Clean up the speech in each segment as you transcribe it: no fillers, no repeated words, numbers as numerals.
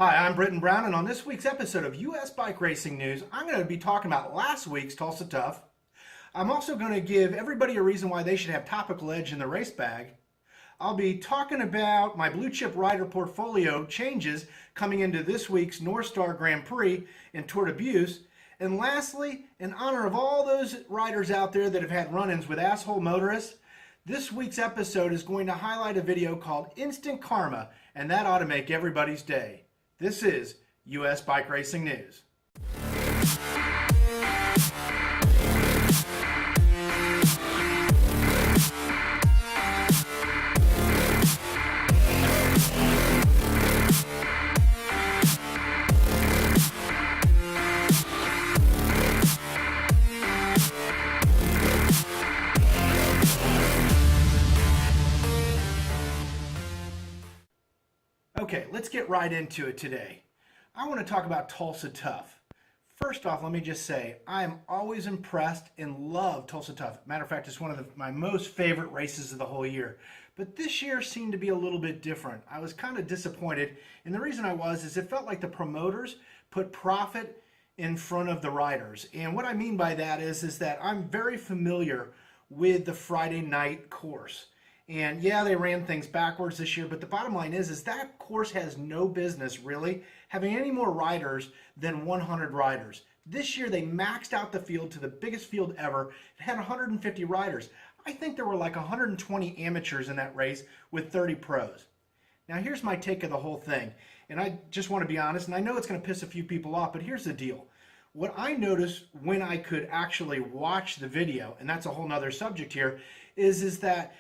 Hi, I'm Britton Brown, and on this week's episode of US Bike Racing News, I'm going to be talking about last week's Tulsa Tough. I'm also going to give everybody a reason why they should have Topical Edge in their race bag. I'll be talking about my blue chip rider portfolio changes coming into this week's North Star Grand Prix in Tour de Beauce. And lastly, in honor of all those riders out there that have had run-ins with asshole motorists, this week's episode is going to highlight a video called Instant Karma, and that ought to make everybody's day. This is US Bike Racing News. Okay, let's get right into it today. I want to talk about Tulsa Tough. First off, let me just say, I am always impressed and love Tulsa Tough. Matter of fact, it's one of my most favorite races of the whole year. But this year seemed to be a little bit different. I was kind of disappointed, and the reason I was is it felt like the promoters put profit in front of the riders. And what I mean by that is that I'm very familiar with the Friday night course. And yeah, they ran things backwards this year, but the bottom line is that course has no business really having any more riders than 100 riders. This year they maxed out the field to the biggest field ever. It had 150 riders. I think there were like 120 amateurs in that race with 30 pros. Now here's my take of the whole thing. And I just want to be honest, and I know it's going to piss a few people off, but here's the deal. What I noticed when I could actually watch the video, and that's a whole nother subject here, is that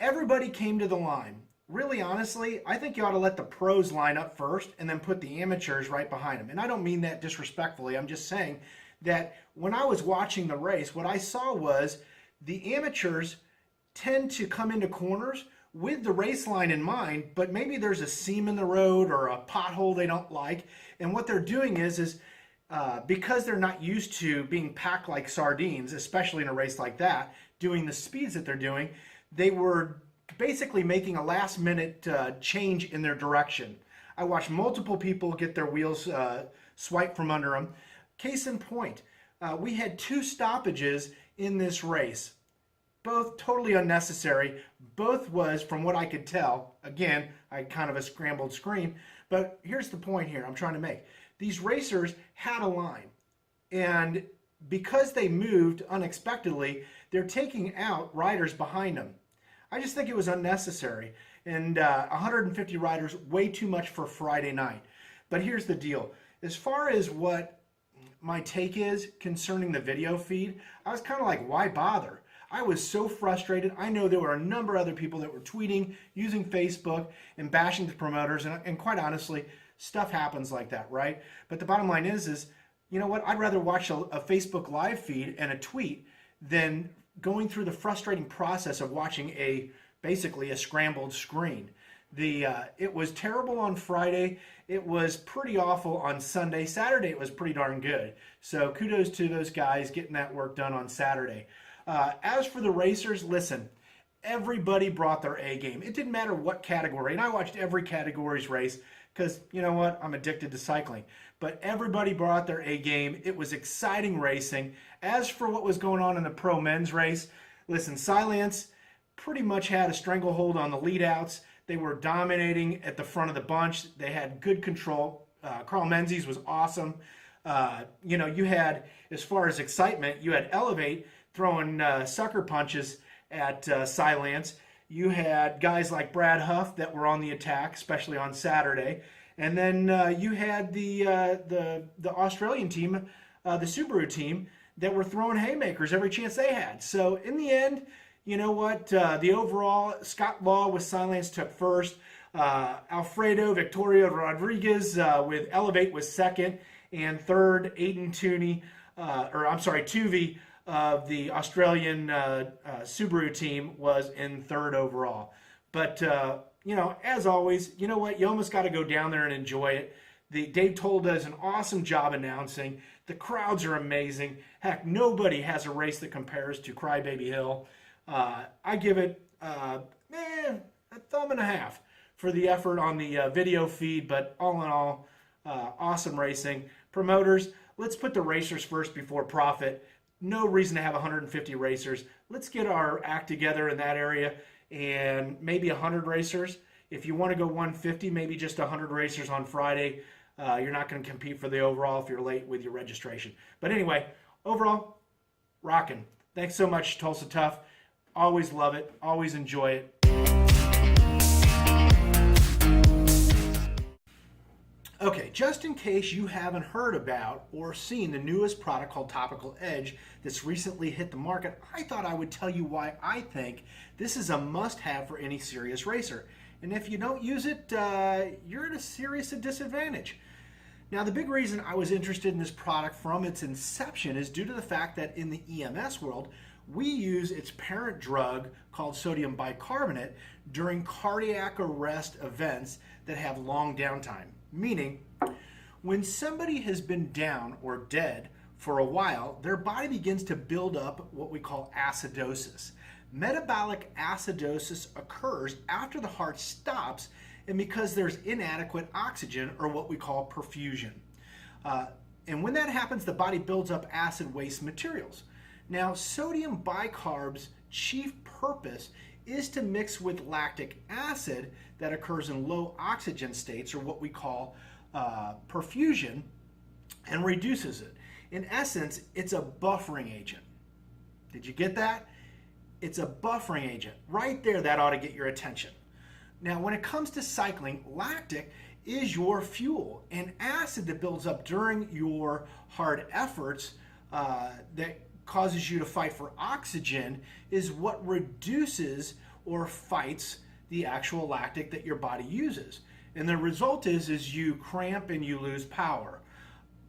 everybody came to the line. Really, honestly, I think you ought to let the pros line up first and then put the amateurs right behind them. And I don't mean that disrespectfully. I'm just saying that when I was watching the race, what I saw was the amateurs tend to come into corners with the race line in mind, but maybe there's a seam in the road or a pothole they don't like. And what they're doing is because they're not used to being packed like sardines, especially in a race like that, doing the speeds that they're doing, they were basically making a last-minute change in their direction. I watched multiple people get their wheels swiped from under them. Case in point, we had 2 stoppages in this race, both totally unnecessary. Both was, from what I could tell, again, I had kind of a scrambled screen, but here's the point here I'm trying to make. These racers had a line, and because they moved unexpectedly, they're taking out riders behind them. I just think it was unnecessary, and 150 riders, way too much for Friday night. But here's the deal. As far as what my take is concerning the video feed, I was kind of like, why bother? I was so frustrated. I know there were a number of other people that were tweeting, using Facebook, and bashing the promoters, and quite honestly, stuff happens like that, right? But the bottom line is you know what? I'd rather watch a Facebook live feed and a tweet than going through the frustrating process of watching basically a scrambled screen. It was terrible on Friday. It was pretty awful on Sunday. Saturday it was pretty darn good. So kudos to those guys getting that work done on Saturday. As for the racers, listen, everybody brought their A game. It didn't matter what category, and I watched every category's race because, you know what, I'm addicted to cycling. But everybody brought their A game. It was exciting racing. As for what was going on in the pro men's race, listen, Silence pretty much had a stranglehold on the leadouts. They were dominating at the front of the bunch. They had good control. Carl Menzies was awesome. You had, as far as excitement, you had Elevate throwing sucker punches at Silence. You had guys like Brad Huff that were on the attack, especially on Saturday. And then you had the Australian team, the Subaru team, that were throwing haymakers every chance they had. So in the end, you know what? The overall, Scott Law with Silence took first. Alfredo Victoria Rodriguez with Elevate was second. And third, Aiden Tuvey of the Australian Subaru team was in third overall. But, as always, you know what? You almost got to go down there and enjoy it. Dave Toll does an awesome job announcing. The crowds are amazing. Heck, nobody has a race that compares to Crybaby Hill. I give it a thumb and a half for the effort on the video feed, but all in all, awesome racing. Promoters, let's put the racers first before profit. No reason to have 150 racers. Let's get our act together in that area, and maybe 100 racers. If you want to go 150, maybe just 100 racers on Friday. You're not going to compete for the overall if you're late with your registration. But anyway, overall, rocking. Thanks so much, Tulsa Tough. Always love it. Always enjoy it. Okay, just in case you haven't heard about or seen the newest product called Topical Edge that's recently hit the market, I thought I would tell you why I think this is a must-have for any serious racer. And if you don't use it, you're at a serious disadvantage. Now, the big reason I was interested in this product from its inception is due to the fact that in the EMS world, we use its parent drug called sodium bicarbonate during cardiac arrest events that have long downtime. Meaning, when somebody has been down or dead for a while, their body begins to build up what we call acidosis. Metabolic acidosis occurs after the heart stops and because there's inadequate oxygen, or what we call perfusion. And when that happens, the body builds up acid waste materials. Now, sodium bicarb's chief purpose is to mix with lactic acid that occurs in low oxygen states, or what we call perfusion, and reduces it. In essence, it's a buffering agent. Did you get that? It's a buffering agent. Right there, that ought to get your attention. Now, when it comes to cycling, lactic is your fuel, and acid that builds up during your hard efforts that causes you to fight for oxygen is what reduces or fights the actual lactic that your body uses. And the result is you cramp and you lose power.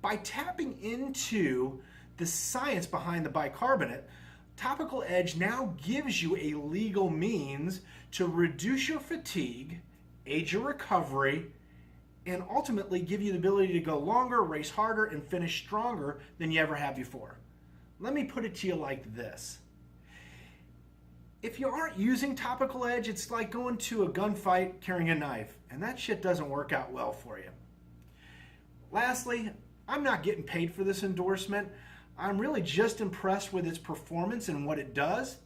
By tapping into the science behind the bicarbonate, Topical Edge now gives you a legal means to reduce your fatigue, aid your recovery, and ultimately give you the ability to go longer, race harder, and finish stronger than you ever have before. Let me put it to you like this. If you aren't using Topical Edge, it's like going to a gunfight carrying a knife, and that shit doesn't work out well for you. Lastly, I'm not getting paid for this endorsement. I'm really just impressed with its performance and what it does.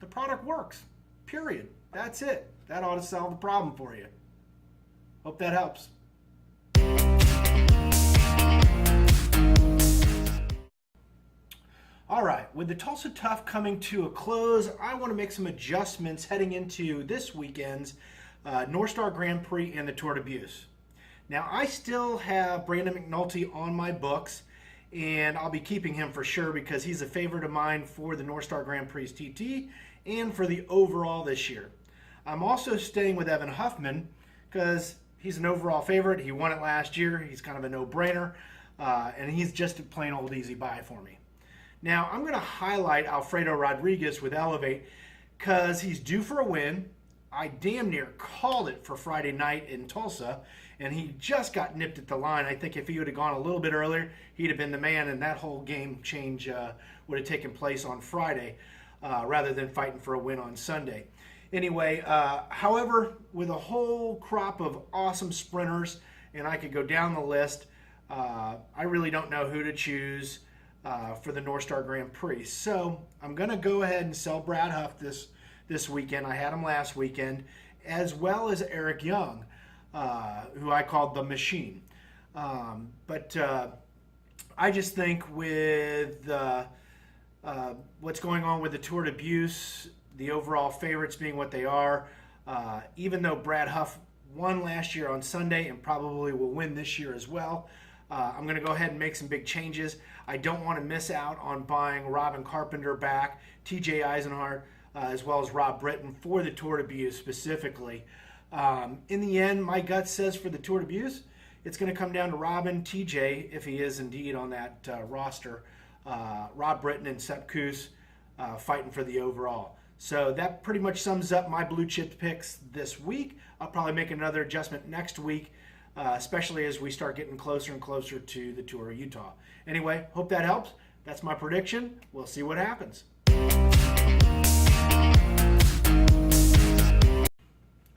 The product works, period. That's it. That ought to solve the problem for you. Hope that helps. All right, with the Tulsa Tough coming to a close, I want to make some adjustments heading into this weekend's North Star Grand Prix and the Tour de Beauce. Now, I still have Brandon McNulty on my books, and I'll be keeping him for sure because he's a favorite of mine for the North Star Grand Prix TT and for the overall this year. I'm also staying with Evan Huffman because he's an overall favorite. He won it last year. He's kind of a no-brainer, and he's just a plain old easy buy for me. Now, I'm going to highlight Alfredo Rodriguez with Elevate because he's due for a win. I damn near called it for Friday night in Tulsa, and he just got nipped at the line. I think if he would have gone a little bit earlier, he'd have been the man, and that whole game change would have taken place on Friday rather than fighting for a win on Sunday. Anyway, however, with a whole crop of awesome sprinters, and I could go down the list, I really don't know who to choose for the North Star Grand Prix. So I'm going to go ahead and sell Brad Huff this weekend. I had him last weekend, as well as Eric Young, who I called the Machine. But I just think with what's going on with the Tour de Beauce, the overall favorites being what they are, even though Brad Huff won last year on Sunday and probably will win this year as well, I'm going to go ahead and make some big changes. I don't want to miss out on buying Robin Carpenter back, TJ Eisenhart, as well as Rob Britton for the Tour de Beauce specifically. In the end, my gut says for the Tour de Beauce, it's going to come down to Robin, TJ, if he is indeed on that roster, Rob Britton and Sepp Kuss fighting for the overall. So that pretty much sums up my blue chip picks this week. I'll probably make another adjustment next week, especially as we start getting closer and closer to the Tour of Utah. Anyway, hope that helps. That's my prediction. We'll see what happens.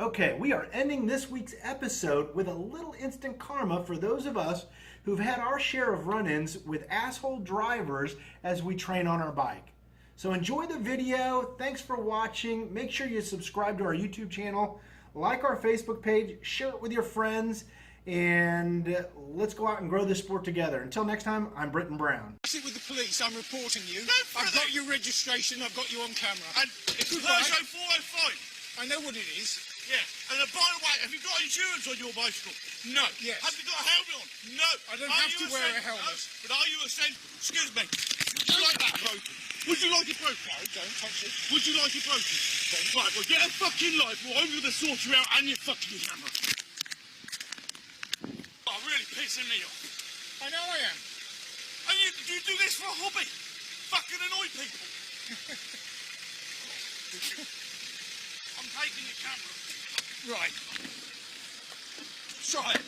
Okay, we are ending this week's episode with a little instant karma for those of us who've had our share of run-ins with asshole drivers as we train on our bike. So enjoy the video. Thanks for watching. Make sure you subscribe to our YouTube channel, like our Facebook page, share it with your friends, and let's go out and grow this sport together. Until next time, I'm Britton Brown. Sit with the police, I'm reporting you. I've got your registration, I've got you on camera. And it's Peugeot 405. I know what it is. Yeah. And by the way, have you got insurance on your bicycle? No. Yes. Have you got a helmet on? No. I don't have to wear a helmet. No. But are you excuse me, would you like that broken? Would you like it broken? No, don't touch it. Would you like it broken? Right, well get a fucking life or I'm gonna sort you out and your fucking camera. Oh, really pissing me off. I know I am. And you do this for a hobby? Fucking annoy people. I'm taking your camera. Right. Try it.